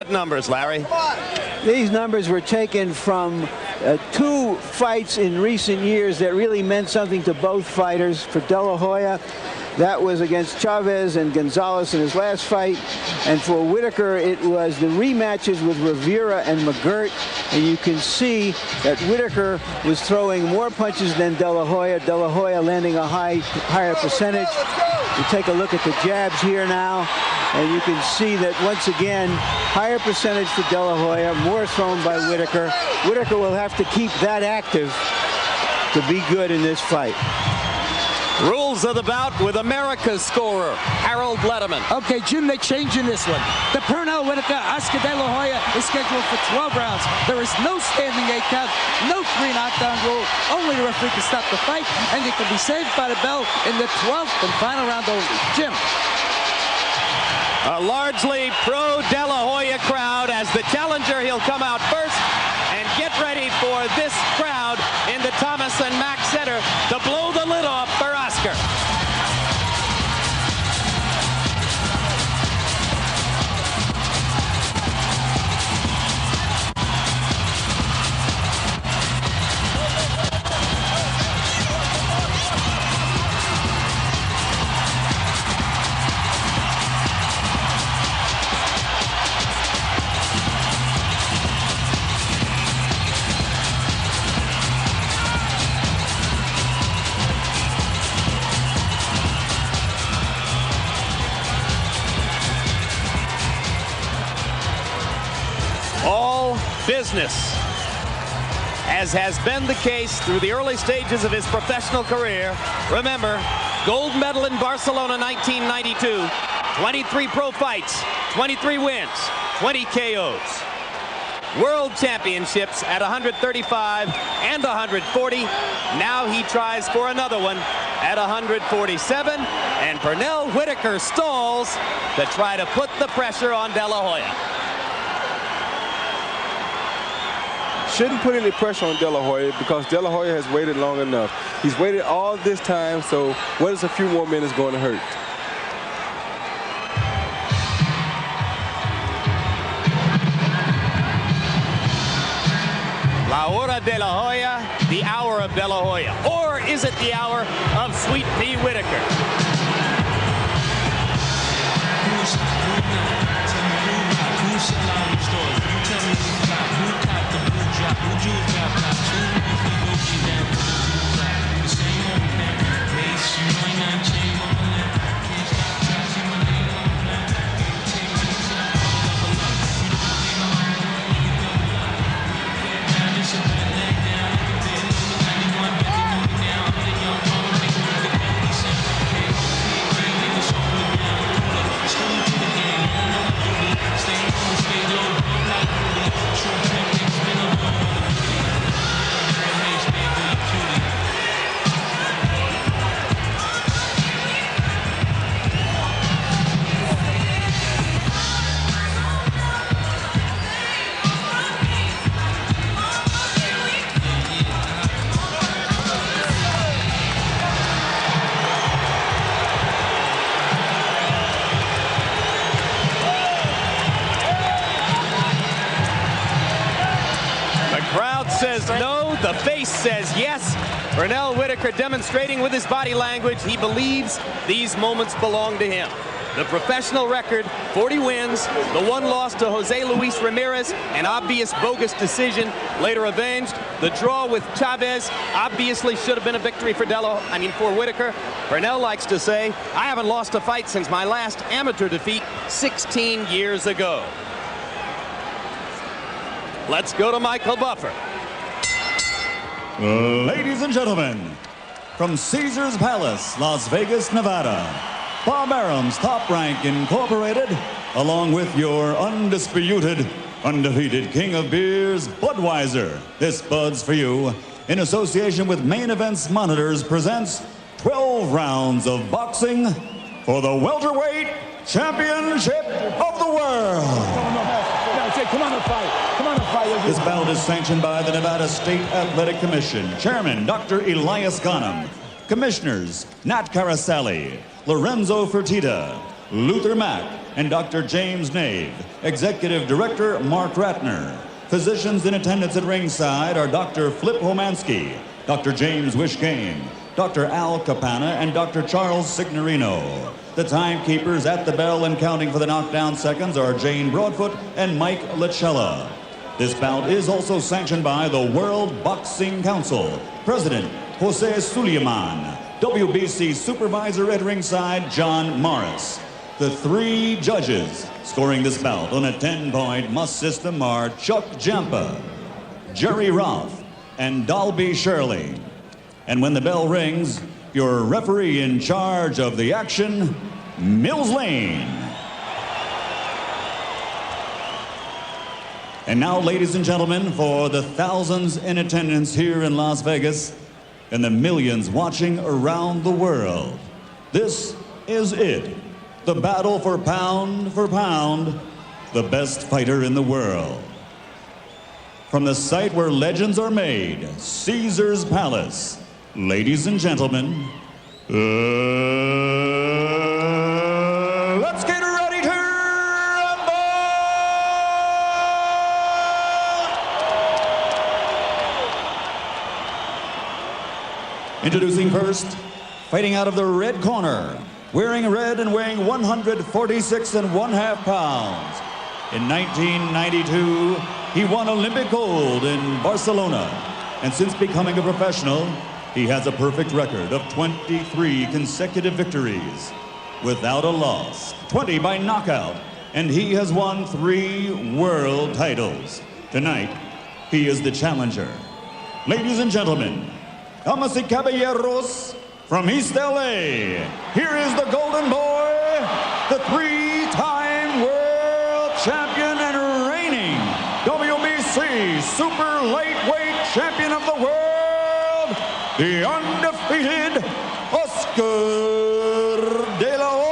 Numbers, Larry. These numbers were taken from two fights in recent years that really meant something to both fighters. For De La Hoya, that was against Chávez and Gonzalez in his last fight. And for Whitaker, it was the rematches with Rivera and McGirt. And you can see that Whitaker was throwing more punches than De La Hoya. De La Hoya landing a higher percentage. You take a look at the jabs here now, and you can see that once again, higher percentage for De La Hoya, more thrown by Whitaker. Whitaker will have to keep that active to be good in this fight. Rules of the bout with America's scorer, Harold Letterman. Okay, Jim, they're changing this one. The Pernell Whitaker, Oscar De La Hoya is scheduled for 12 rounds. There is no standing 8 count, no 3 knockdown rule. Only the referee can stop the fight, and it can be saved by the bell in the 12th and final round only. Jim. A largely pro-De La Hoya crowd. As the challenger, he'll come out first. And get ready for this crowd in the Thomas and Mack Center to blow the lid off for Oscar. All business, as has been the case through the early stages of his professional career. Remember, gold medal in Barcelona 1992, 23 pro fights, 23 wins, 20 KOs. World championships at 135 and 140. Now he tries for another one at 147, and Pernell Whitaker stalls to try to put the pressure on De La Hoya. Shouldn't put any pressure on De La Hoya because De La Hoya has waited long enough. He's waited all this time, so what is a few more minutes going to hurt? La hora de La Hoya, the hour of De La Hoya. Or is it the hour of Sweet Pea Whitaker? Says no, the face says yes. Pernell Whitaker demonstrating with his body language he believes these moments belong to him. The professional record, 40 wins, the one loss to Jose Luis Ramirez, an obvious bogus decision, later avenged. The draw with Chávez obviously should have been a victory for for Whitaker. Pernell likes to say, I haven't lost a fight since my last amateur defeat 16 years ago. Let's go to Michael Buffer. Ladies and gentlemen, from Caesar's Palace, Las Vegas, Nevada, Bob Arum's Top Rank Incorporated, along with your undisputed, undefeated king of beers, Budweiser. This Bud's for you, in association with Main Events Monitors, presents 12 rounds of boxing for the Welterweight Championship of the World. Come on and fight. Come on and fight. This bout is sanctioned by the Nevada State Athletic Commission. Chairman, Dr. Elias Ghanem. Commissioners, Nat Carasali, Lorenzo Fertitta, Luther Mack, and Dr. James Nave. Executive Director Mark Ratner. Physicians in attendance at ringside are Dr. Flip Homansky, Dr. James Wishgame, Dr. Al Capana, and Dr. Charles Signorino. The timekeepers at the bell and counting for the knockdown seconds are Jane Broadfoot and Mike Lachella. This bout is also sanctioned by the World Boxing Council. President Jose Suleiman. WBC Supervisor at ringside, John Morris. The 3 judges scoring this bout on a 10-point must system are Chuck Jampa, Jerry Roth, and Dalby Shirley. And when the bell rings, your referee in charge of the action, Mills Lane. And now, ladies and gentlemen, for the thousands in attendance here in Las Vegas and the millions watching around the world, this is it. The battle for pound, the best fighter in the world. From the site where legends are made, Caesar's Palace, ladies and gentlemen, let's get ready to rumble! Introducing first, fighting out of the red corner, wearing red and weighing 146.5 pounds. In 1992, he won Olympic gold in Barcelona. And since becoming a professional, he has a perfect record of 23 consecutive victories without a loss, 20 by knockout, and he has won 3 world titles. Tonight, he is the challenger. Ladies and gentlemen, damas y caballeros, from East LA, here is the Golden Boy, the 3-time world champion and reigning WBC Super Lightweight Champion of the world, the undefeated Oscar De La Hoya.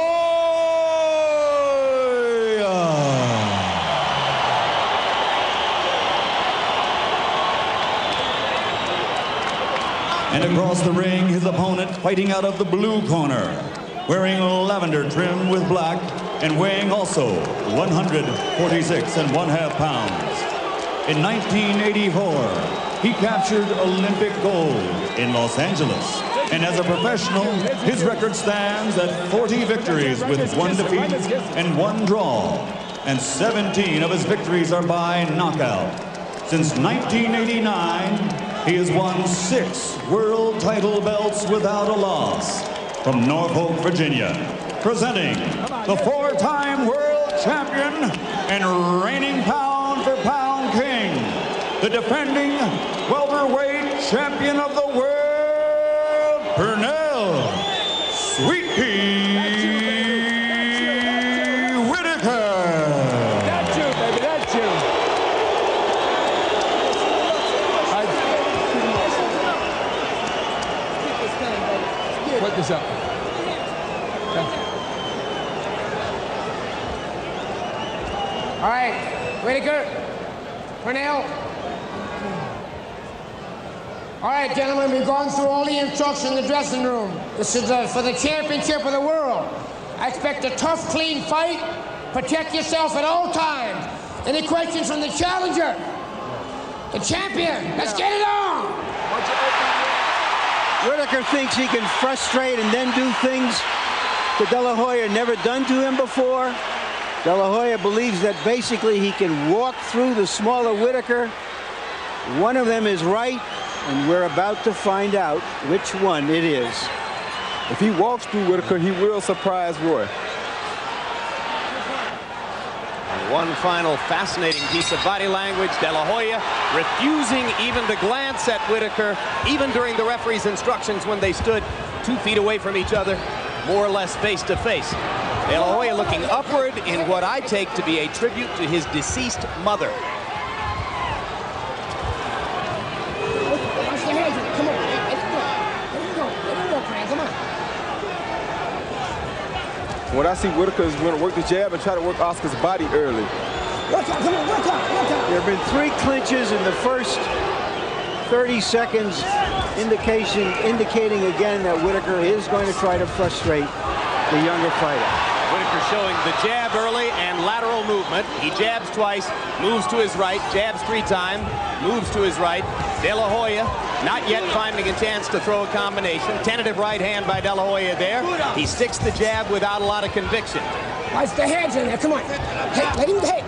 And across the ring, his opponent fighting out of the blue corner, wearing lavender trim with black and weighing also 146.5 pounds. In 1984, he captured Olympic gold in Los Angeles. And as a professional, his record stands at 40 victories with 1 defeat and 1 draw. And 17 of his victories are by knockout. Since 1989, he has won 6 world title belts without a loss. From Norfolk, Virginia, presenting the 4-time world champion and reigning pound-for-pound king, the defending welterweight champion of the world, Pernell Sweet Pea Whitaker. That's you, baby, that's you. Put this up. All right, Whitaker, Pernell. All right, gentlemen, we've gone through all the instructions in the dressing room. This is for the championship of the world. I expect a tough, clean fight. Protect yourself at all times. Any questions from the challenger? The champion. Let's get it on. Whitaker thinks he can frustrate and then do things that De La Hoya never done to him before. De La Hoya believes that basically he can walk through the smaller Whitaker. One of them is right, and we're about to find out which one it is. If he walks through Whitaker, he will surprise Roy. And one final fascinating piece of body language, De La Hoya refusing even to glance at Whitaker, even during the referee's instructions when they stood 2 feet away from each other, more or less face to face. De La Hoya looking upward in what I take to be a tribute to his deceased mother. What I see Whitaker is going to work the jab and try to work Oscar's body early. There have been 3 clinches in the first 30 seconds, indicating again that Whitaker is going to try to frustrate the younger fighter. Whitaker showing the jab early and lateral movement. He jabs twice, moves to his right, jabs 3 times, moves to his right. De La Hoya not yet finding a chance to throw a combination. Tentative right hand by De La Hoya there. He sticks the jab without a lot of conviction. Watch the hands in there. Come on. Hey, let him. Hey.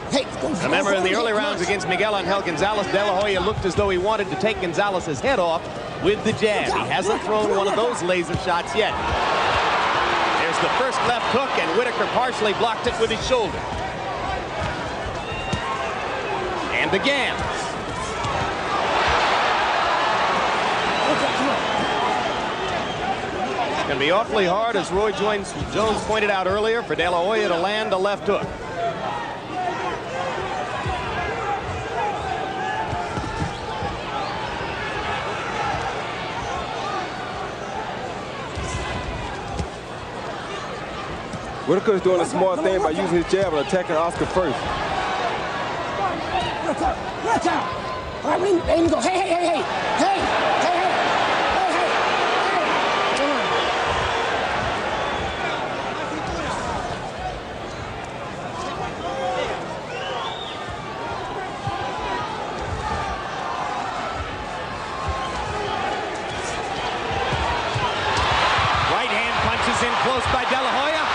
Remember, in the early rounds against Miguel Angel Gonzalez, De La Hoya looked as though he wanted to take Gonzalez's head off with the jab. He hasn't thrown one of those laser shots yet. There's the first left hook, and Whitaker partially blocked it with his shoulder. And again. It's going to be awfully hard, as Roy Jones pointed out earlier, for De La Hoya to land a left hook. Whitaker is doing a smart thing by using his jab and attacking Oscar first. Watch out! All right, let him go. Hey! Come on. Right hand punches in close by De La Hoya.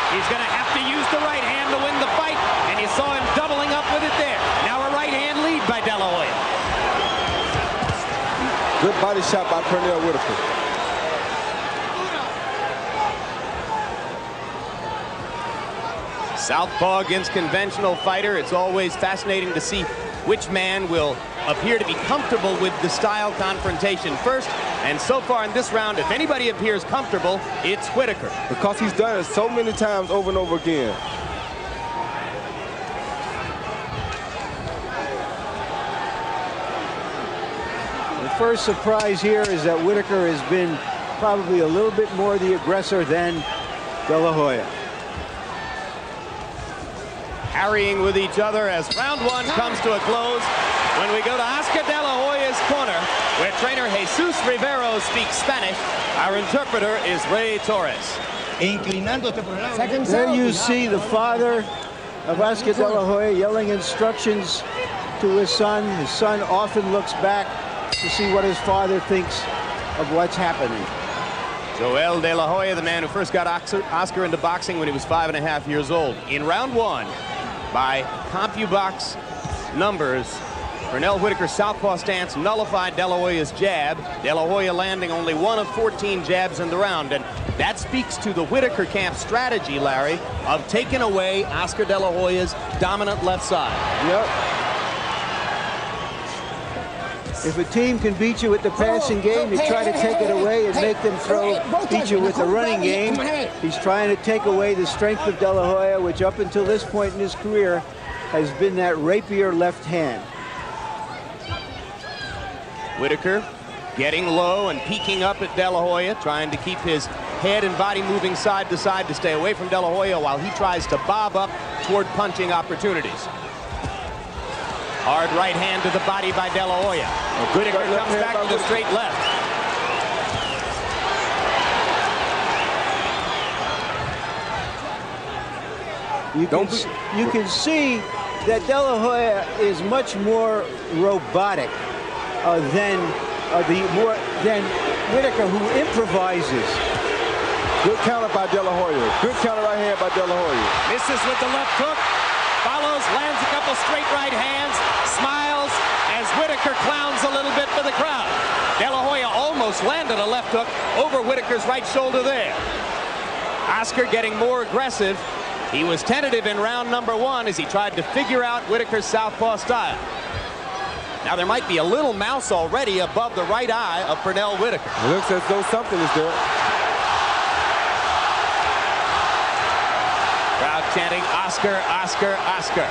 He's going to have to use the right hand to win the fight, and you saw him doubling up with it there. Now a right hand lead by De La Hoya. Good body shot by Pernell Whitaker. Southpaw against conventional fighter. It's always fascinating to see which man will appear to be comfortable with the style confrontation first. And so far in this round, if anybody appears comfortable, it's Whitaker. Because he's done it so many times over and over again. The first surprise here is that Whitaker has been probably a little bit more the aggressor than De La Hoya. Harrying with each other as round 1 comes to a close. When we go to Oscar De La Hoya's corner, where trainer Jesus Rivero speaks Spanish, our interpreter is Ray Torres. There you see the father of Oscar De La Hoya yelling instructions to his son. His son often looks back to see what his father thinks of what's happening. Joel De La Hoya, the man who first got Oscar into boxing when he was 5.5 years old. In round 1, by CompuBox numbers, Pernell Whitaker's southpaw stance nullified De La Hoya's jab. De La Hoya landing only 1 of 14 jabs in the round. And that speaks to the Whitaker camp strategy, Larry, of taking away Oscar De La Hoya's dominant left side. Yep. If a team can beat you with the passing game, you try to take it away and make them beat you with the running game. He's trying to take away the strength of De La Hoya, which up until this point in his career has been that rapier left hand. Whitaker getting low and peeking up at De La Hoya, trying to keep his head and body moving side to side to stay away from De La Hoya while he tries to bob up toward punching opportunities. Hard right hand to the body by De La Hoya. Whitaker comes back to the straight left. You can see that De La Hoya is much more robotic than Whitaker, who improvises. Good counter by De La Hoya. Good counter right hand by De La Hoya. Misses with the left hook. Follows, lands a couple straight right hands, smiles as Whitaker clowns a little bit for the crowd. De La Hoya almost landed a left hook over Whitaker's right shoulder there. Oscar getting more aggressive. He was tentative in round number 1 as he tried to figure out Whitaker's southpaw style. Now there might be a little mouse already above the right eye of Pernell Whitaker. It looks as though something is there. Crowd chanting, Oscar, Oscar, Oscar.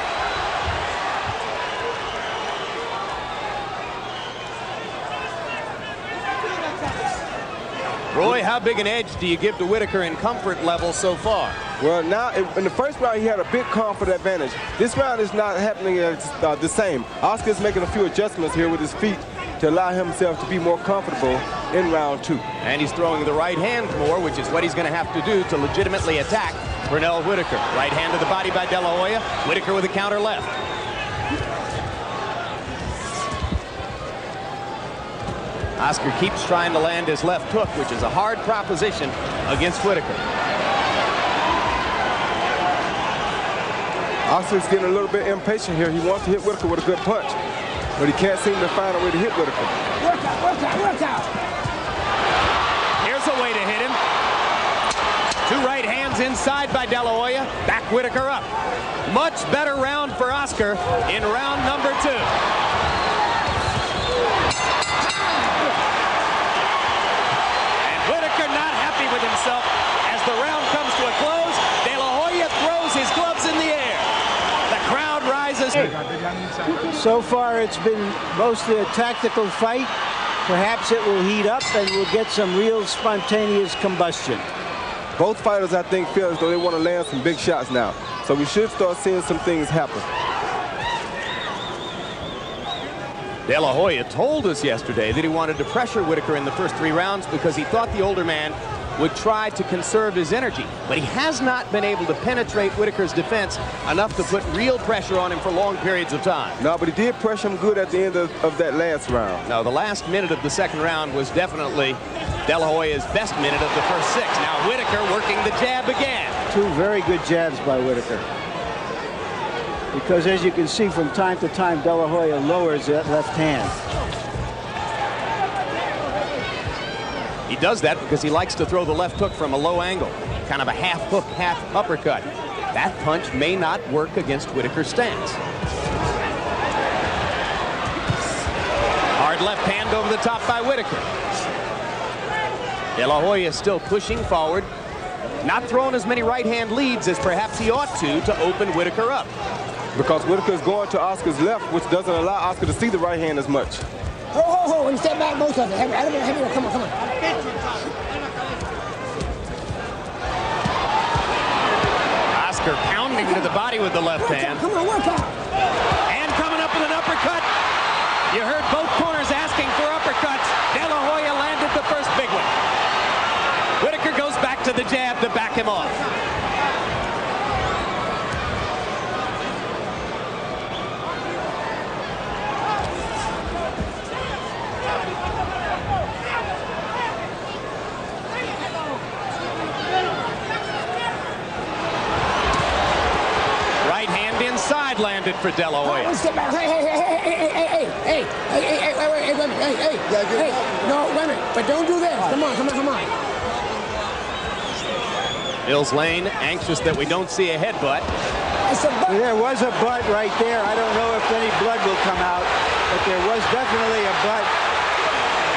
Roy, how big an edge do you give to Whitaker in comfort level so far? Well, now, in the first round, he had a big comfort advantage. This round is not happening the same. Oscar's making a few adjustments here with his feet to allow himself to be more comfortable in round 2. And he's throwing the right hand more, which is what he's going to have to do to legitimately attack Pernell Whitaker. Right hand to the body by De La Hoya. Whitaker with a counter left. Oscar keeps trying to land his left hook, which is a hard proposition against Whitaker. Oscar's getting a little bit impatient here. He wants to hit Whitaker with a good punch, but he can't seem to find a way to hit Whitaker. Work out, work out, work out. Here's a way to hit him. Two right hands inside by De La Hoya. Back Whitaker up. Much better round for Oscar in round number 2. And Whitaker not happy with himself as the round comes to a close. De La Hoya throws his gloves in the air. The crowd rises. So far, it's been mostly a tactical fight. Perhaps it will heat up and we'll get some real spontaneous combustion. Both fighters, I think, feel as though they want to land some big shots now. So we should start seeing some things happen. De La Hoya told us yesterday that he wanted to pressure Whitaker in the first 3 rounds because he thought the older man would try to conserve his energy. But he has not been able to penetrate Whitaker's defense enough to put real pressure on him for long periods of time. No, but he did pressure him good at the end of that last round. No, the last minute of the second round was definitely De La Hoya's best minute of the first 6. Now Whitaker working the jab again. 2 very good jabs by Whitaker. Because as you can see from time to time, De La Hoya lowers that left hand. He does that because he likes to throw the left hook from a low angle. Kind of a half hook, half uppercut. That punch may not work against Whitaker's stance. Hard left hand over the top by Whitaker. De La Hoya still pushing forward. Not throwing as many right hand leads as perhaps he ought to open Whitaker up. Because Whitaker's going to Oscar's left, which doesn't allow Oscar to see the right hand as much. Ho, and step back both of them. Heavy, come on, come on. Oscar pounding to the body with the left hand. Come on, work out. And coming up with an uppercut. You heard both corners asking for uppercuts. De La Hoya landed the first big one. Whitaker goes back to the jab to back him off. Landed for De La Hoya. Step back. Hey, no, wait a minute, but don't do this. Come on. Mills Lane anxious that we don't see a headbutt. There was a butt right there. I don't know if any blood will come out, but there was definitely a butt.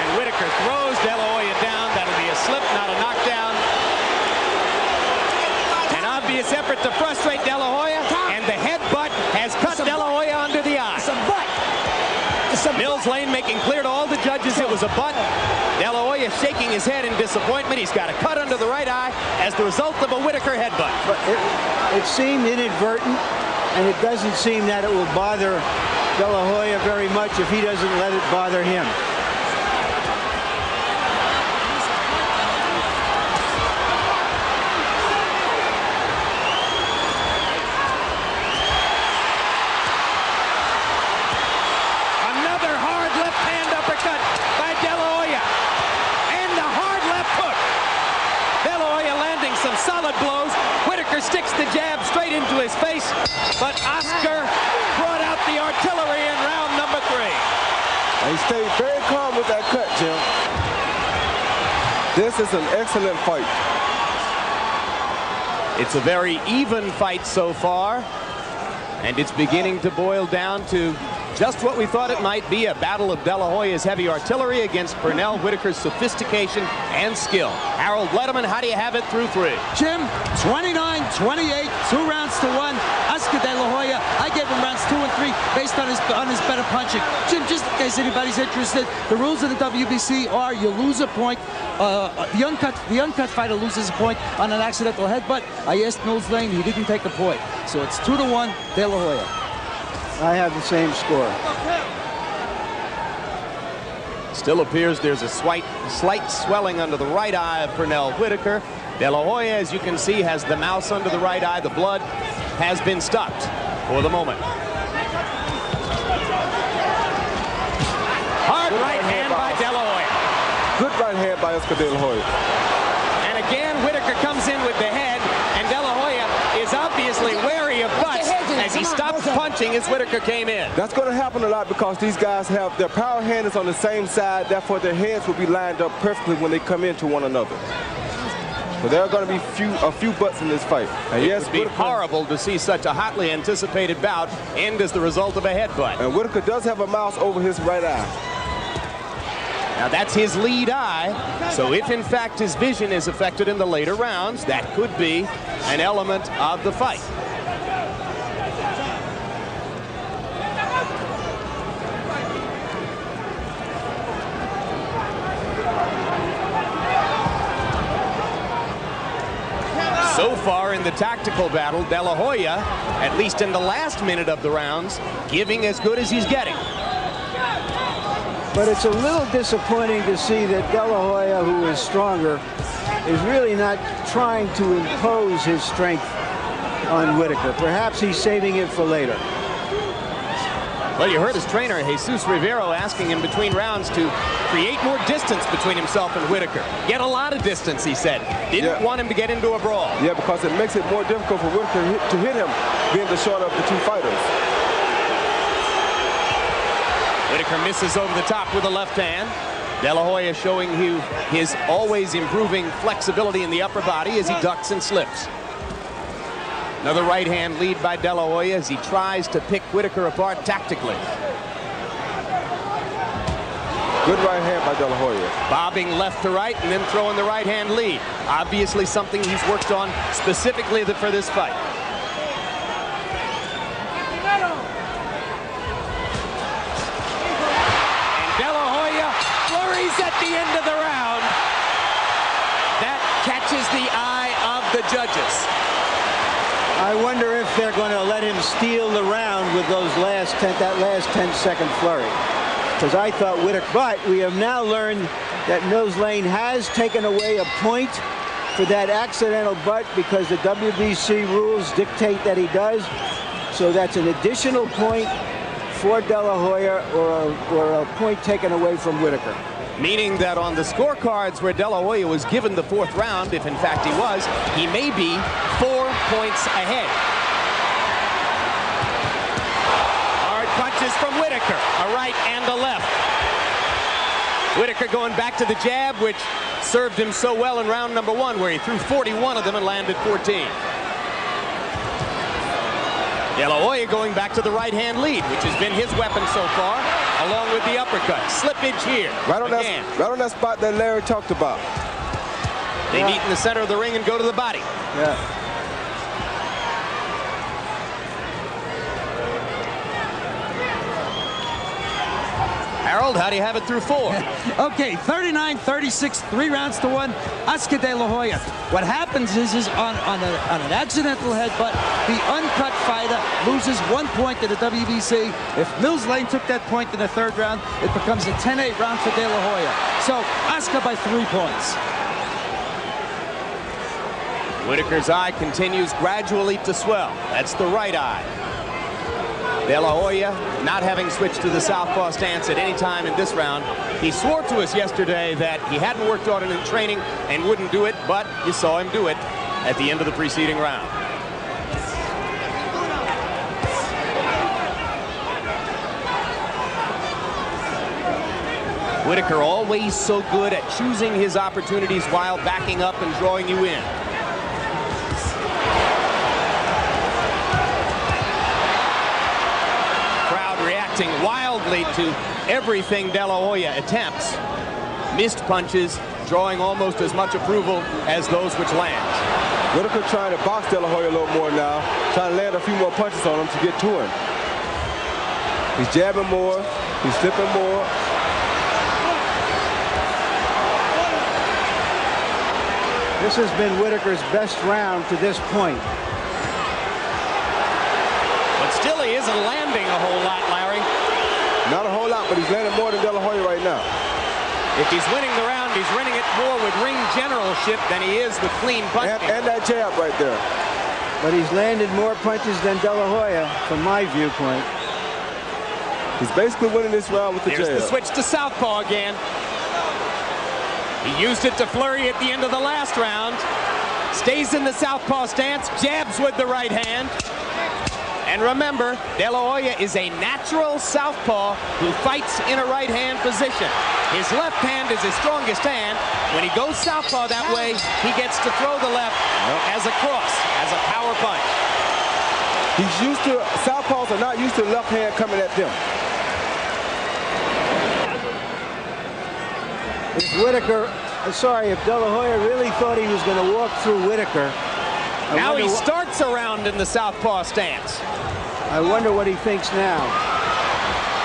And Whitaker throws De La Hoya down. That'll be a slip, not a knockdown. An obvious effort to frustrate De La Hoya, and the headbutt has cut De La Hoya under the eye. It's a butt. Mills Lane making clear to all the judges it was a butt. De La Hoya shaking his head in disappointment. He's got a cut under the right eye as the result of a Whitaker headbutt. But it seemed inadvertent, and it doesn't seem that it will bother De La Hoya very much if he doesn't let it bother him. Sticks the jab straight into his face, but Oscar brought out the artillery in round number 3. And he stayed very calm with that cut, Jim. This is an excellent fight. It's a very even fight so far, and it's beginning to boil down to just what we thought it might be, a battle of De La Hoya's heavy artillery against Pernell Whitaker's sophistication and skill. Harold Letterman, how do you have it through 3? Jim, 29-28, 2 rounds to 1. Oscar De La Hoya, I gave him rounds 2 and 3 based on his better punching. Jim, just in case anybody's interested, the rules of the WBC are you lose a point. The uncut fighter loses a point on an accidental headbutt. I asked Mills Lane, he didn't take a point. So it's 2-1, De La Hoya. I have the same score. Still appears there's a slight swelling under the right eye of Pernell Whitaker. De La Hoya, as you can see, has the mouse under the right eye. The blood has been stopped for the moment. Hard right hand by De La Hoya. Good right hand by Oscar De La Hoya. And again, Whitaker comes in with the head, and De La Hoya is obviously wary of butts as he stops punching as Whitaker came in. That's going to happen a lot because these guys have their power hand is on the same side. Therefore, their heads will be lined up perfectly when they come into one another. But there are going to be a few butts in this fight. And yes, it would be horrible to see such a hotly anticipated bout end as the result of a headbutt. And Whitaker does have a mouse over his right eye. Now that's his lead eye, so if in fact his vision is affected in the later rounds, that could be an element of the fight. So far in the tactical battle, De La Hoya, at least in the last minute of the rounds, giving as good as he's getting. But it's a little disappointing to see that De La Hoya, who is stronger, is really not trying to impose his strength on Whitaker. Perhaps he's saving it for later. Well, you heard his trainer, Jesus Rivero, asking him between rounds to create more distance between himself and Whitaker. Get a lot of distance, he said. Didn't want him to get into a brawl. Yeah, because it makes it more difficult for Whitaker to hit him, being the shorter of the two fighters. Whitaker misses over the top with the left hand. De La Hoya showing you his always improving flexibility in the upper body as he ducks and slips. Another right hand lead by De La Hoya as he tries to pick Whitaker apart tactically. Good right hand by De La Hoya. Bobbing left to right and then throwing the right hand lead. Obviously something he's worked on specifically for this fight. At the end of the round, that catches the eye of the judges. I wonder if they're going to let him steal the round with those last 10-second flurry. Because I thought Whitaker, but we have now learned that Mills Lane has taken away a point for that accidental butt because the WBC rules dictate that he does. So that's an additional point for De La Hoya or a point taken away from Whitaker. Meaning that on the scorecards where De La Hoya was given the fourth round, if in fact he was, he may be 4 points ahead. Hard punches from Whitaker, a right and a left. Whitaker going back to the jab, which served him so well in round number 1, where he threw 41 of them and landed 14. De La Hoya going back to the right-hand lead, which has been his weapon so far, along with the uppercut. Slippage here. Right on that spot that Larry talked about. They meet in the center of the ring and go to the body. Yeah. Harold, how do you have it through 4? Okay, 39-36, 3 rounds to 1. Oscar De La Hoya. What happens is on an accidental headbutt, the uncut fighter loses 1 point to the WBC. If Mills Lane took that point in the 3rd round, it becomes a 10-8 round for De La Hoya. So Oscar by 3 points. Whitaker's eye continues gradually to swell. That's the right eye. De La Hoya not having switched to the southpaw stance at any time in this round. He swore to us yesterday that he hadn't worked on it in training and wouldn't do it, but you saw him do it at the end of the preceding round. Whitaker always so good at choosing his opportunities while backing up and drawing you in. Wildly to everything De La Hoya attempts. Missed punches, drawing almost as much approval as those which land. Whitaker trying to box De La Hoya a little more now, trying to land a few more punches on him to get to him. He's jabbing more, he's slipping more. This has been Whitaker's best round to this point. But still he isn't landing a whole lot, Larry. Not a whole lot, but he's landing more than De La Hoya right now. If he's winning the round, he's winning it more with ring generalship than he is with clean punching. And that jab right there. But he's landed more punches than De La Hoya, from my viewpoint. He's basically winning this round with the jab. Here's the switch to southpaw again. He used it to flurry at the end of the last round. Stays in the southpaw stance, jabs with the right hand. And remember, De La Hoya is a natural southpaw who fights in a right-hand position. His left hand is his strongest hand. When he goes southpaw that way, he gets to throw the left as a cross, as a power punch. He's used to, southpaws are not used to the left hand coming at them. If Whitaker, sorry, if De La Hoya really thought he was going to walk through Whitaker. Now he starts around in the southpaw stance. I wonder what he thinks now.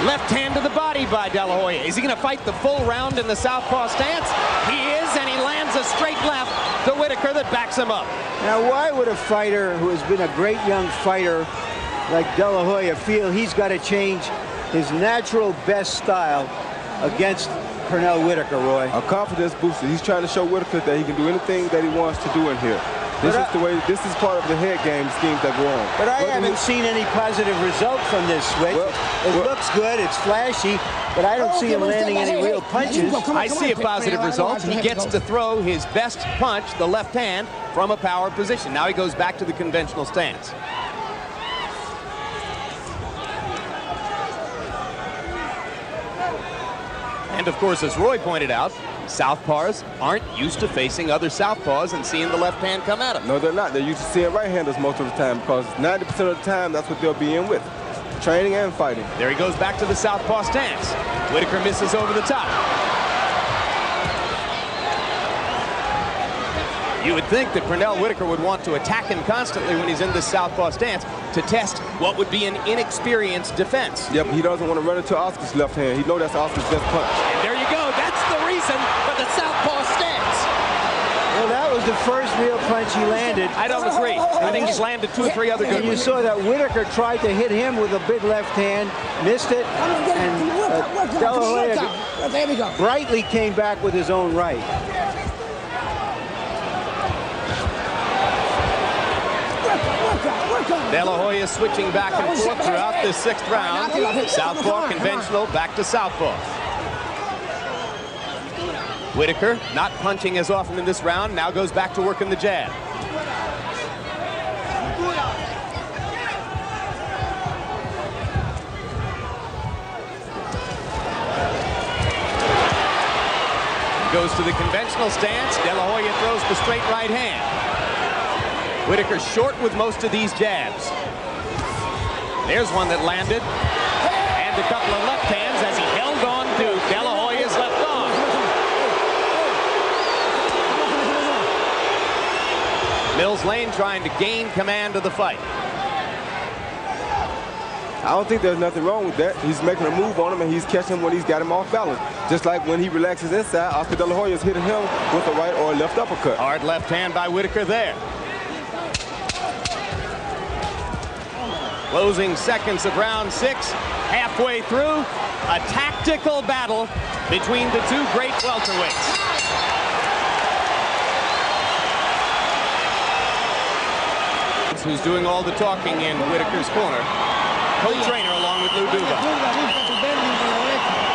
Left hand to the body by De La Hoya. Is he going to fight the full round in the southpaw stance? He is, and he lands a straight left to Whitaker that backs him up. Now, why would a fighter who has been a great young fighter like De La Hoya feel he's got to change his natural best style against Pernell Whitaker, Roy? A confidence booster. He's trying to show Whitaker that he can do anything that he wants to do in here. This is the way. This is part of the head game schemes that go on. But I haven't seen any positive result from this switch. It looks good, it's flashy, but I don't see him landing any real punches. I see a positive result. He gets to throw his best punch, the left hand, from a power position. Now he goes back to the conventional stance. And of course, as Roy pointed out, southpaws aren't used to facing other southpaws and seeing the left hand come at them. No, they're not. They're used to seeing right-handers most of the time because 90% of the time, that's what they'll be in with. Training and fighting. There he goes back to the southpaw stance. Whitaker misses over the top. You would think that Pernell Whitaker would want to attack him constantly when he's in this southpaw stance to test what would be an inexperienced defense. Yeah, but he doesn't want to run into Oscar's left hand. He knows that's Oscar's best punch. And there you go. That's the reason for the southpaw stance. Well, that was the first real punch he landed. I don't agree. I think he's landed 2 or 3 other good And you ones. saw that Whitaker tried to hit him with a big left hand, missed it, and De La Hoya brightly came back with his own right. De La Hoya switching back and forth throughout this 6th round. Southpaw, conventional, back to southpaw. Whitaker not punching as often in this round, now goes back to working the jab. Goes to the conventional stance. De La Hoya throws the straight right hand. Whitaker short with most of these jabs. There's one that landed. And a couple of left hands as he held on to De La Hoya's left arm. Mills Lane trying to gain command of the fight. I don't think there's nothing wrong with that. He's making a move on him, and he's catching him when he's got him off balance. Just like when he relaxes inside, Oscar De La Hoya is hitting him with a right or a left uppercut. Hard left hand by Whitaker there. Closing seconds of round 6, halfway through, a tactical battle between the 2 great welterweights. Who's doing all the talking in Whitaker's corner. Co-trainer along with Lou Duva.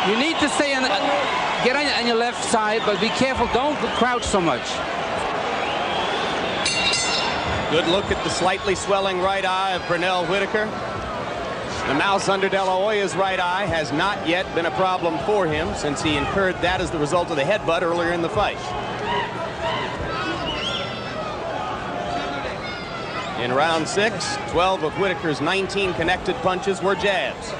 You need to stay on, get on your left side, but be careful, don't crouch so much. Good look at the slightly swelling right eye of Pernell Whitaker. The mouse under De La Hoya's right eye has not yet been a problem for him since he incurred that as the result of the headbutt earlier in the fight. In round 6, 12 of Whitaker's 19 connected punches were jabs.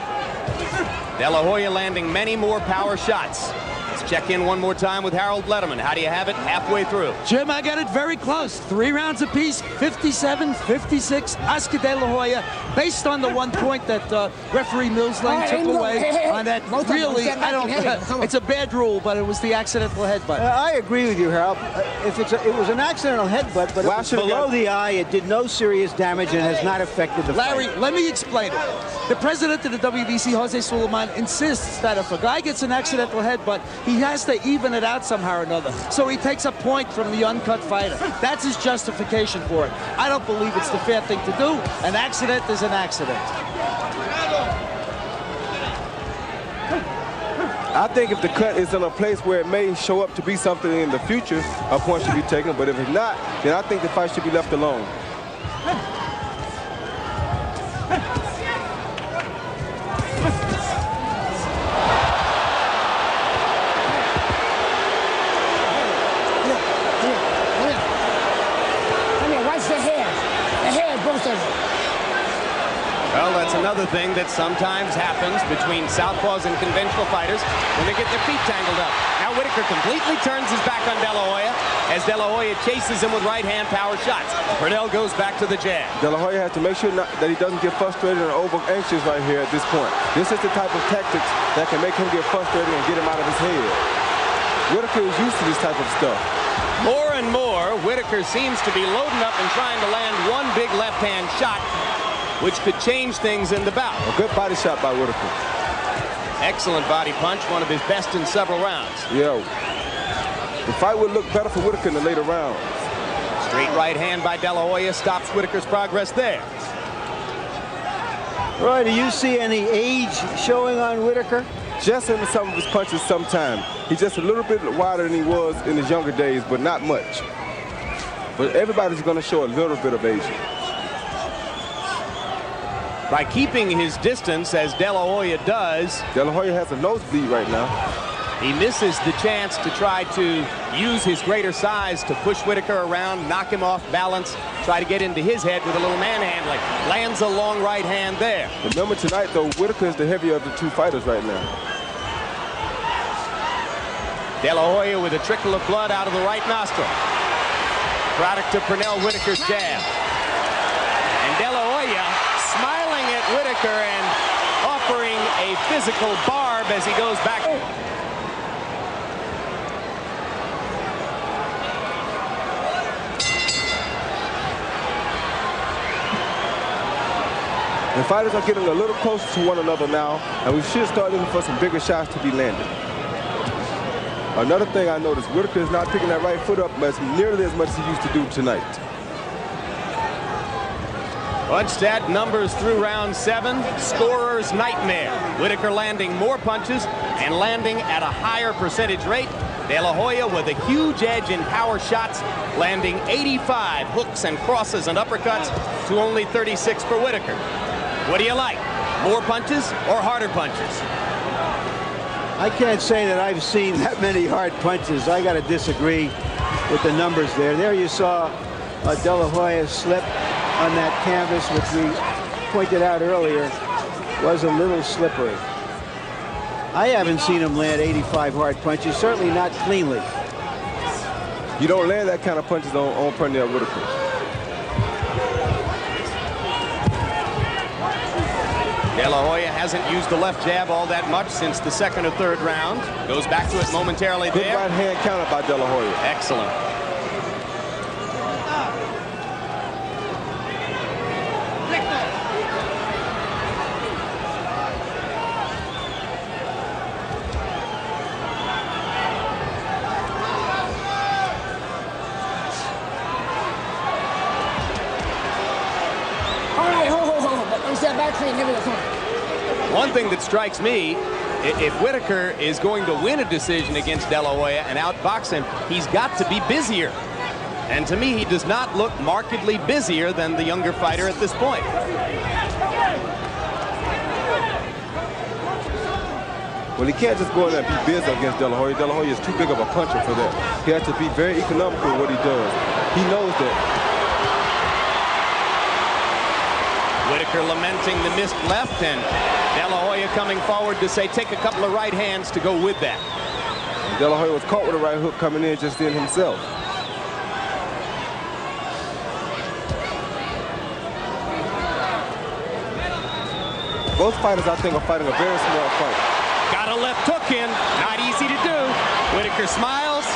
De La Hoya landing many more power shots. Let's check in one more time with Harold Letterman. How do you have it halfway through? Jim, I got it very close. 3 rounds apiece, 57-56. Oscar De La Hoya, based on the 1 point that referee Mills Lane took away on that. Really, I don't. It's a bad rule, but it was the accidental headbutt. I agree with you, Harold. It was an accidental headbutt, but it was below the eye. It did no serious damage and has not affected the Larry, fight. let me explain it. The president of the WBC, Jose Sulaiman, insists that if a guy gets an accidental headbutt, he He has to even it out somehow or another. So he takes a point from the uncut fighter. That's his justification for it. I don't believe it's the fair thing to do. An accident is an accident. I think if the cut is in a place where it may show up to be something in the future, a point should be taken. But if it's not, then I think the fight should be left alone. Well, that's another thing that sometimes happens between southpaws and conventional fighters when they get their feet tangled up. Now Whitaker completely turns his back on De La Hoya as De La Hoya chases him with right-hand power shots. Pernell goes back to the jab. De La Hoya has to make sure that he doesn't get frustrated or over-anxious right here at this point. This is the type of tactics that can make him get frustrated and get him out of his head. Whitaker is used to this type of stuff. More and more, Whitaker seems to be loading up and trying to land one big left-hand shot, which could change things in the bout. A good body shot by Whitaker. Excellent body punch, one of his best in several rounds. Yeah. The fight would look better for Whitaker in the later rounds. Straight right hand by De La Hoya stops Whitaker's progress there. Roy, do you see any age showing on Whitaker? Just in some of his punches sometimes. He's just a little bit wider than he was in his younger days, but not much. But everybody's going to show a little bit of aging. By keeping his distance, as De La Hoya does, De La Hoya has a nosebleed right now. He misses the chance to try to use his greater size to push Whitaker around, knock him off balance, try to get into his head with a little manhandling. Lands a long right hand there. Remember tonight, though, Whitaker is the heavier of the two fighters right now. De La Hoya with a trickle of blood out of the right nostril. Product of Pernell Whitaker's jab. And De La Hoya smiling at Whitaker and offering a physical barb as he goes back. The fighters are getting a little closer to one another now, and we should start looking for some bigger shots to be landed. Another thing I noticed, Whitaker is not picking that right foot up nearly as much as he used to do tonight. Lundstad numbers through round 7. Scorer's nightmare. Whitaker landing more punches and landing at a higher percentage rate. De La Hoya with a huge edge in power shots, landing 85 hooks and crosses and uppercuts to only 36 for Whitaker. What do you like? More punches or harder punches? I can't say that I've seen that many hard punches. I got to disagree with the numbers there. There you saw De La Hoya slip on that canvas, which we pointed out earlier was a little slippery. I haven't seen him land 85 hard punches, certainly not cleanly. You don't land that kind of punches on Pernell Whitaker. De La Hoya hasn't used the left jab all that much since the second or third round. Goes back to it momentarily there. Good right hand counter by De La Hoya. Excellent. One thing that strikes me, if Whitaker is going to win a decision against De La Hoya and outbox him, he's got to be busier. And to me, he does not look markedly busier than the younger fighter at this point. Well, he can't just go in there and be busy against De La Hoya. De La Hoya is too big of a puncher for that. He has to be very economical in what he does. He knows that. Whitaker lamenting the missed left, and De La Hoya coming forward to say, take a couple of right hands to go with that. De La Hoya was caught with a right hook coming in just then himself. Both fighters, I think, are fighting a very smart fight. Got a left hook in, not easy to do. Whitaker smiles.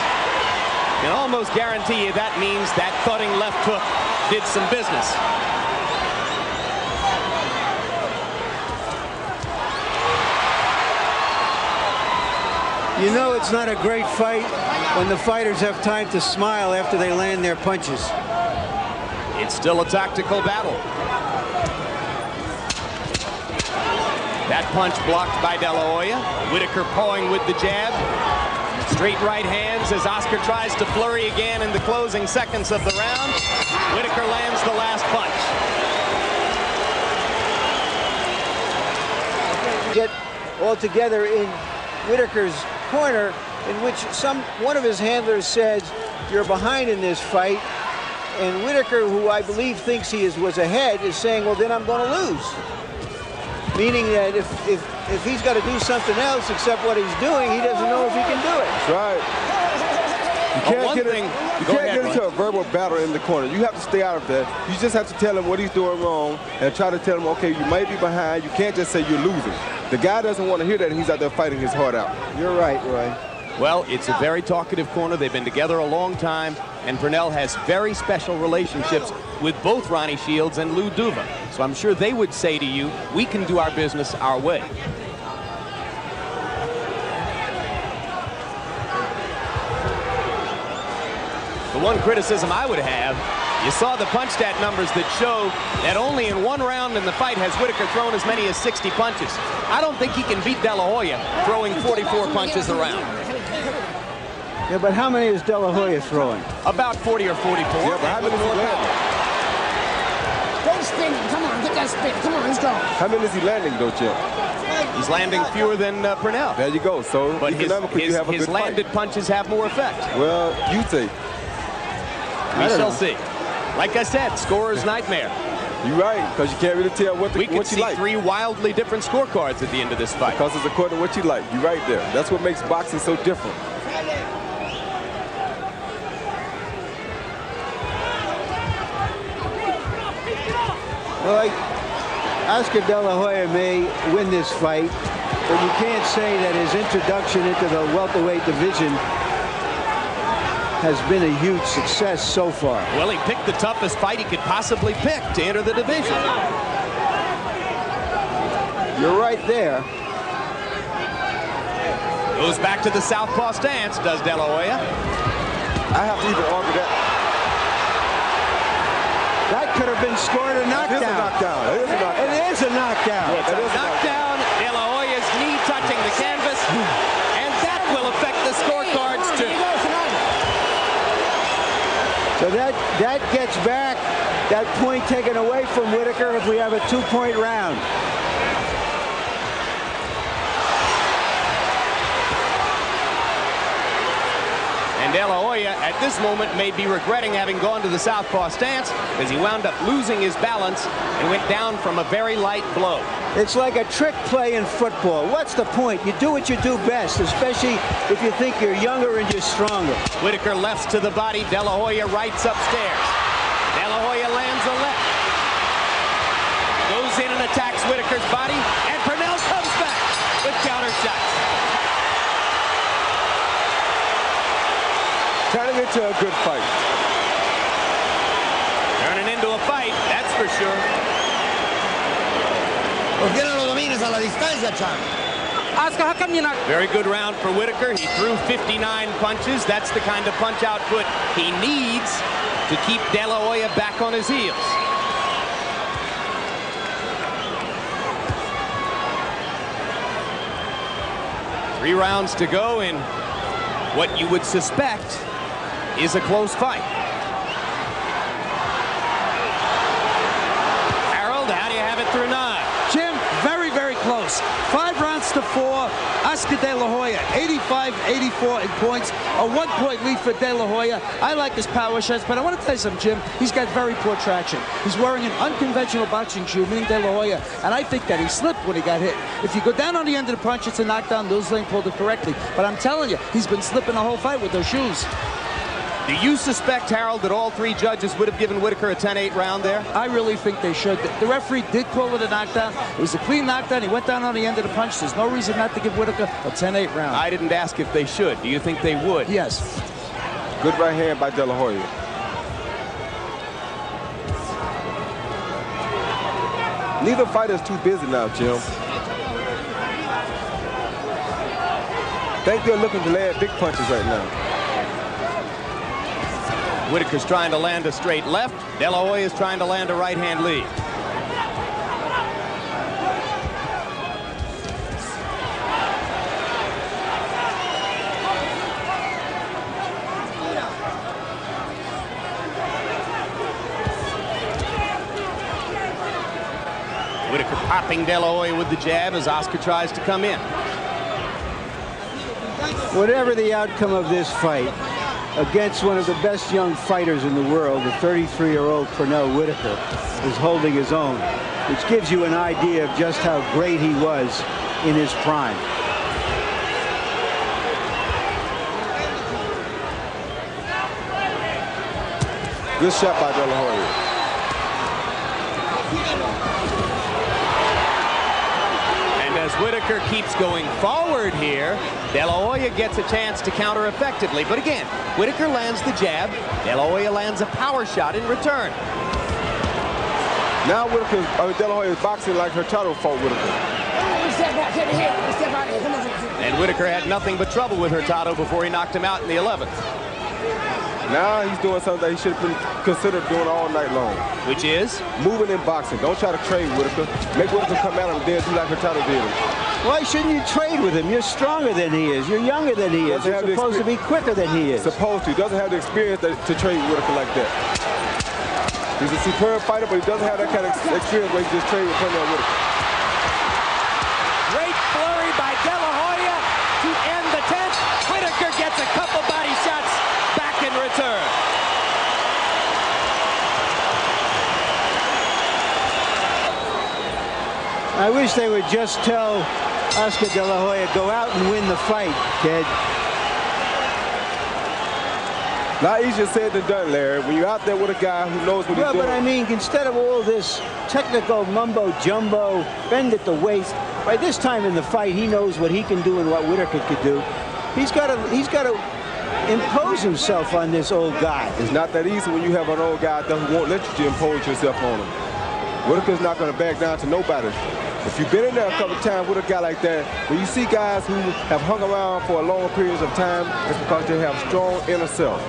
Can almost guarantee you that means that thudding left hook did some business. You know it's not a great fight when the fighters have time to smile after they land their punches. It's still a tactical battle. That punch blocked by De La Hoya. Whitaker pawing with the jab. Straight right hands as Oscar tries to flurry again in the closing seconds of the round. Whitaker lands the last punch. Get all together in Whitaker's corner, in which one of his handlers says, "You're behind in this fight." And Whitaker, who I believe thinks he was ahead, is saying, "Well, then I'm going to lose." Meaning that if he's got to do something else except what he's doing, he doesn't know if he can do it. That's right. You can't get into a verbal battle in the corner. You have to stay out of that. You just have to tell him what he's doing wrong and try to tell him, okay, you might be behind. You can't just say you're losing. The guy doesn't want to hear that, and he's out there fighting his heart out. You're right, Roy. Well, it's a very talkative corner. They've been together a long time, and Pernell has very special relationships with both Ronnie Shields and Lou Duva. So I'm sure they would say to you, we can do our business our way. The one criticism I would have, you saw the punch stat numbers that show that only in one round in the fight has Whitaker thrown as many as 60 punches. I don't think he can beat De La Hoya throwing 44 punches a round. Yeah, but how many is De La Hoya throwing? About 40 or 44. Yeah, but how many more landing? Don't spin. Come on, get that spin. Come on, let's go. How many is he landing, though, Jim? He's landing fewer than Pernell. There you go. So but his landed punches have more effect. Well, you say. We shall see. Like I said, scorer's nightmare. You're right, because you can't really tell what you like. We could see three wildly different scorecards at the end of this fight. Because it's according to what you like. You're right there. That's what makes boxing so different. Well, Oscar De La Hoya may win this fight, but you can't say that his introduction into the welterweight division has been a huge success so far. Well, he picked the toughest fight he could possibly pick to enter the division. You're right there. Goes back to the southpaw stance, does De La Hoya. I have to even argue that. That could have been scored a knockdown. It is a knockdown. It is a knockdown. It is a knockdown. It's a knockdown. De La Hoya's knee touching the canvas, and that will affect the scorecards too. So that gets back that point taken away from Whitaker if we have a 2-point round. And De La Hoya at this moment may be regretting having gone to the southpaw stance because he wound up losing his balance and went down from a very light blow. It's like a trick play in football. What's the point? You do what you do best, especially if you think you're younger and you're stronger. Whitaker lefts to the body. De La Hoya rights upstairs. De La Hoya lands a left. Goes in and attacks Whitaker's body, and Pernell comes back with counter shots. Turning into a good fight. Turning into a fight, that's for sure. Oscar, how come you're not... Very good round for Whitaker. He threw 59 punches. That's the kind of punch output he needs to keep De La Hoya back on his heels. Three rounds to go in what you would suspect is a close fight. Harold, how do you have it through 9? Jim, very, very close. 5 rounds to 4. Oscar De La Hoya, 85-84 in points. A 1-point lead for De La Hoya. I like his power shots, but I want to tell you something, Jim. He's got very poor traction. He's wearing an unconventional boxing shoe, meaning De La Hoya, and I think that he slipped when he got hit. If you go down on the end of the punch, it's a knockdown. Lils Lane pulled it correctly. But I'm telling you, he's been slipping the whole fight with those shoes. Do you suspect, Harold, that all 3 judges would have given Whitaker a 10-8 round there? I really think they should. The referee did call it a knockdown. It was a clean knockdown. He went down on the end of the punch. There's no reason not to give Whitaker a 10-8 round. I didn't ask if they should. Do you think they would? Yes. Good right hand by De La Hoya. Neither fighter is too busy now, Jim. think they're looking to land big punches right now. Whitaker's trying to land a straight left. De La Hoya is trying to land a right-hand lead. Whitaker popping De La Hoya with the jab as Oscar tries to come in. Whatever the outcome of this fight, against one of the best young fighters in the world, the 33-year-old Pernell Whitaker is holding his own, which gives you an idea of just how great he was in his prime. Good shot by De La Hoya. As Whitaker keeps going forward here, De La Hoya gets a chance to counter effectively. But again, Whitaker lands the jab. De La Hoya lands a power shot in return. Now De La Hoya is boxing like Hurtado fought Whitaker. And Whitaker had nothing but trouble with Hurtado before he knocked him out in the 11th. Now he's doing something that he should have been considered doing all night long. Which is? Moving in boxing. Don't try to trade Whitaker. Make Whitaker come at him and then do like Hurtado did him. Why shouldn't you trade with him? You're stronger than he is. You're younger than he is. You're supposed to be quicker than he is. Supposed to. He doesn't have the experience to trade Whitaker like that. He's a superb fighter, but he doesn't have that kind of experience where he just trade with Pernell Whitaker. Great flurry by De La Hoya to end the 10th. Whitaker gets a couple body shots back in return. I wish they would just tell Oscar De La Hoya, go out and win the fight, kid. Not easier said than done, Larry. When you're out there with a guy who knows what he's doing. But I mean, instead of all this technical mumbo-jumbo, bend at the waist, by this time in the fight, he knows what he can do and what Whitaker could do. He's got to impose himself on this old guy. It's not that easy when you have an old guy that won't let you impose yourself on him. Whitaker's not going to back down to nobody. If you've been in there a couple of times with a guy like that, when you see guys who have hung around for a long period of time, it's because they have strong inner self.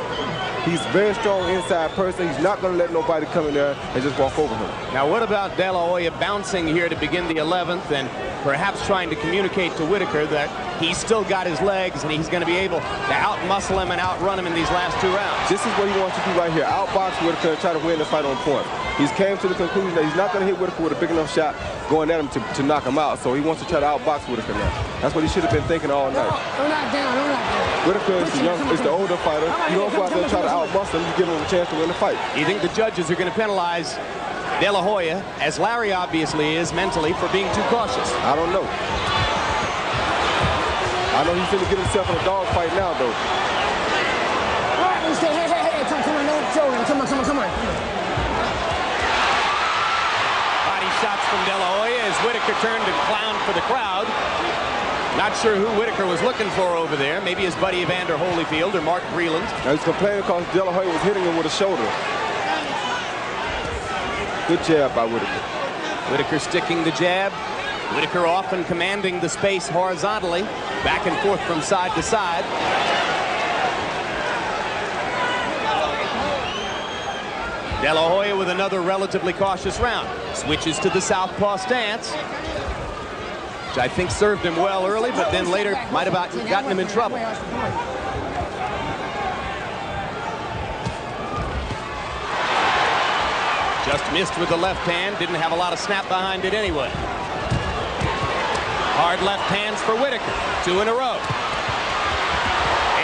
He's a very strong inside person. He's not going to let nobody come in there and just walk over him. Now, what about De La Hoya bouncing here to begin the 11th and perhaps trying to communicate to Whitaker that he's still got his legs and he's going to be able to out-muscle him and outrun him in these last 2 rounds? This is what he wants to do right here. Outbox Whitaker and try to win the fight on point. He's came to the conclusion that he's not going to hit Whitaker with a big enough shot going at him to knock him out. So he wants to try to outbox Whitaker now. That's what he should have been thinking all night. Don't knock down, don't knock down. Whitaker is the older fighter. You don't go out there and try to outmuscle him. You give him a chance to win the fight. You think the judges are going to penalize De La Hoya, as Larry obviously is mentally, for being too cautious? I don't know. I know he's going to get himself in a dog fight now, though. All right, let's stay. Hey, come on, no trolling. Come on. Body shots from De La Hoya as Whitaker turned and clowned for the crowd. Not sure who Whitaker was looking for over there. Maybe his buddy Evander Holyfield or Mark Breland. Now he's complaining because De La Hoya was hitting him with a shoulder. Good jab by Whitaker. Whitaker sticking the jab. Whitaker often commanding the space horizontally, back and forth from side to side. De La Hoya with another relatively cautious round. Switches to the southpaw stance, which I think served him well early, but then later might have gotten him in trouble. Just missed with the left hand, didn't have a lot of snap behind it anyway. Hard left hands for Whitaker, 2 in a row.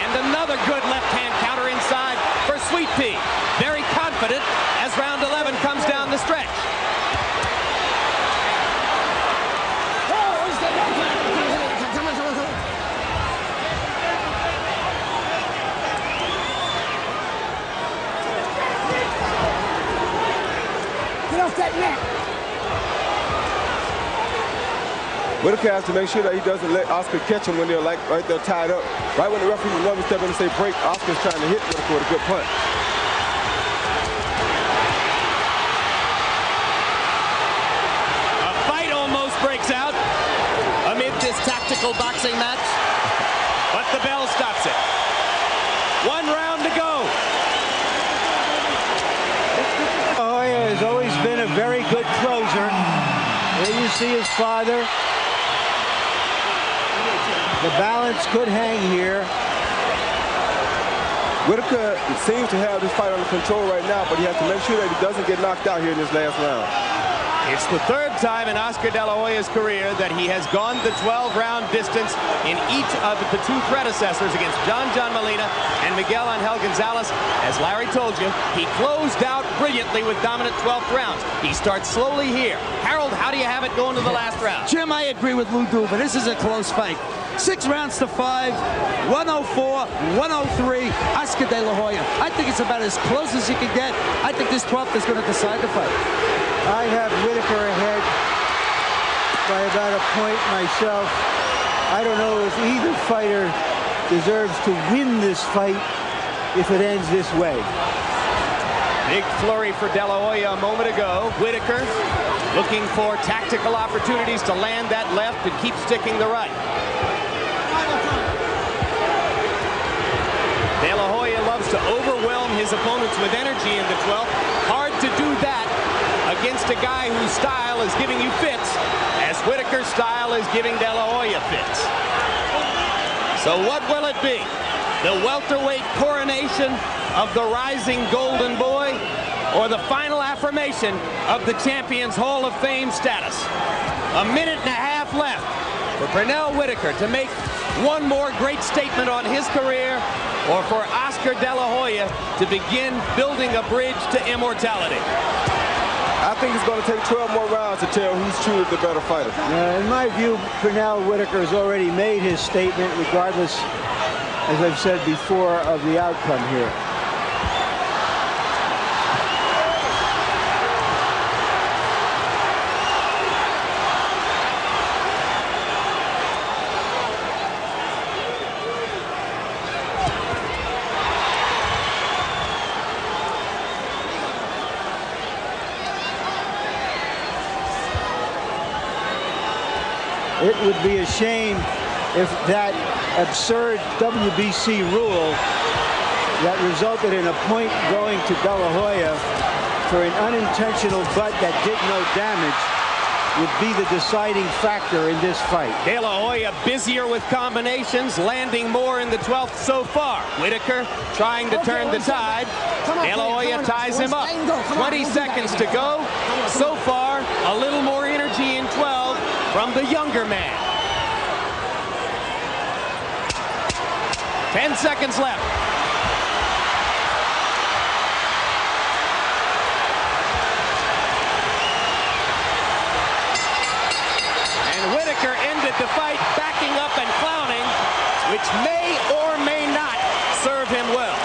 And another good left hand counter inside for Sweet Pea. Very confident as round 11 comes down the stretch. Get off that neck. Whitaker has to make sure that he doesn't let Oscar catch him when they're like right there tied up. Right when the referee was one step in and say break, Oscar's trying to hit Whitaker with a good punch. A fight almost breaks out amid this tactical boxing match. But see his father. The balance could hang here. Whitaker seems to have this fight under control right now, but he has to make sure that he doesn't get knocked out here in this last round. It's the third time in Oscar De La Hoya's career that he has gone the 12-round distance in each of the two predecessors against John Molina and Miguel Angel Gonzalez. As Larry told you, he closed out brilliantly with dominant 12th rounds. He starts slowly here. Harold, how do you have it going to the last round? Jim, I agree with Lou Duva. This is a close fight. 6 rounds to 5, 104, 103, Oscar De La Hoya. I think it's about as close as you can get. I think this 12th is going to decide the fight. I have Whitaker ahead by about a point myself. I don't know if either fighter deserves to win this fight if it ends this way. Big flurry for De La Hoya a moment ago. Whitaker looking for tactical opportunities to land that left and keep sticking the right. De La Hoya loves to overwhelm his opponents with energy in the 12th. Hard to do that against a guy whose style is giving you fits, as Whitaker's style is giving De La Hoya fits. So what will it be? The welterweight coronation of the rising golden boy, or the final affirmation of the champion's Hall of Fame status? A minute and a half left for Pernell Whitaker to make one more great statement on his career, or for Oscar De La Hoya to begin building a bridge to immortality. I think it's going to take 12 more rounds to tell who's truly the better fighter. In my view, Pernell Whitaker has already made his statement, regardless, as I've said before, of the outcome here. It would be a shame if that absurd WBC rule that resulted in a point going to De La Hoya for an unintentional butt that did no damage would be the deciding factor in this fight. De La Hoya busier with combinations, landing more in the 12th so far. Whitaker trying to turn the tide. De La Hoya ties him up. 20 seconds to go. So far, a little more energy in 12 from the younger man. 10 seconds left. And Whitaker ended the fight backing up and clowning, which may or may not serve him well.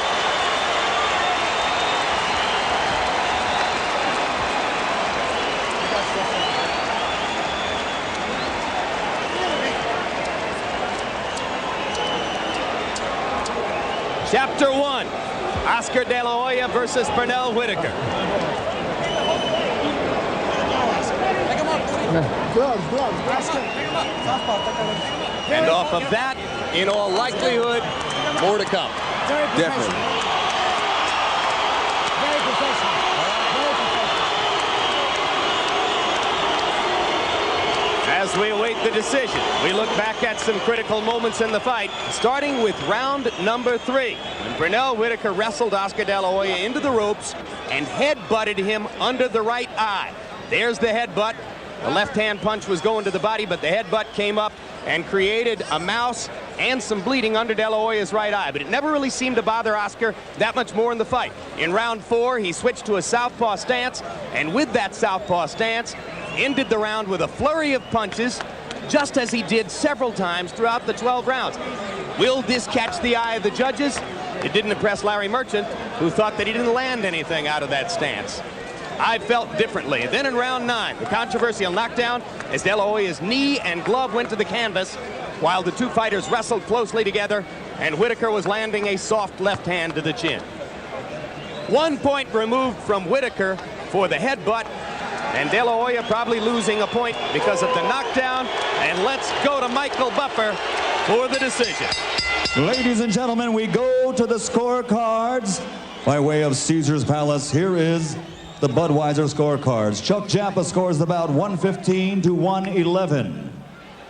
Chapter 1, Oscar De La Hoya versus Pernell Whitaker. And off of that, in all likelihood, more to come. Definitely. Very professional. As we await the decision, we look back at some critical moments in the fight, starting with round number 3. When Pernell Whitaker wrestled Oscar De La Hoya into the ropes and head-butted him under the right eye. There's the headbutt. The left-hand punch was going to the body, but the headbutt came up and created a mouse and some bleeding under De La Hoya's right eye. But it never really seemed to bother Oscar that much more in the fight. In round 4, he switched to a southpaw stance, and with that southpaw stance, ended the round with a flurry of punches, just as he did several times throughout the 12 rounds. Will this catch the eye of the judges? It didn't impress Larry Merchant, who thought that he didn't land anything out of that stance. I felt differently. Then in round 9, the controversial knockdown as De La Hoya's knee and glove went to the canvas while the two fighters wrestled closely together, and Whitaker was landing a soft left hand to the chin. 1 point removed from Whitaker for the headbutt, and De La Hoya probably losing a point because of the knockdown. And let's go to Michael Buffer for the decision. Ladies and gentlemen, we go to the scorecards. By way of Caesar's Palace, here is the Budweiser scorecards. Chuck Jappa scores the bout 115 to 111.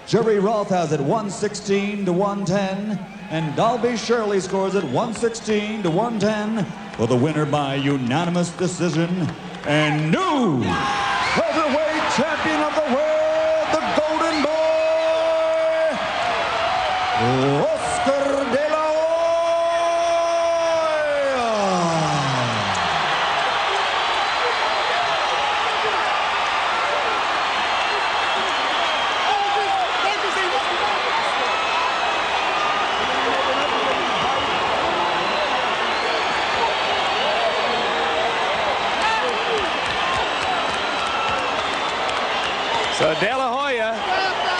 Jerry Roth has it 116 to 110. And Dalby Shirley scores it 116 to 110 for the winner by unanimous decision and new welterweight champion of the world, the Golden Boy, Oscar De La Hoya. So De La Hoya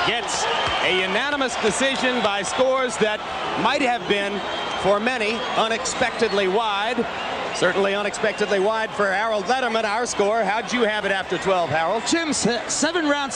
gets a unanimous decision by scores that might have been, for many, unexpectedly wide. Certainly unexpectedly wide for Harold Letterman, our score. How'd you have it after 12, Harold? Jim, 7 rounds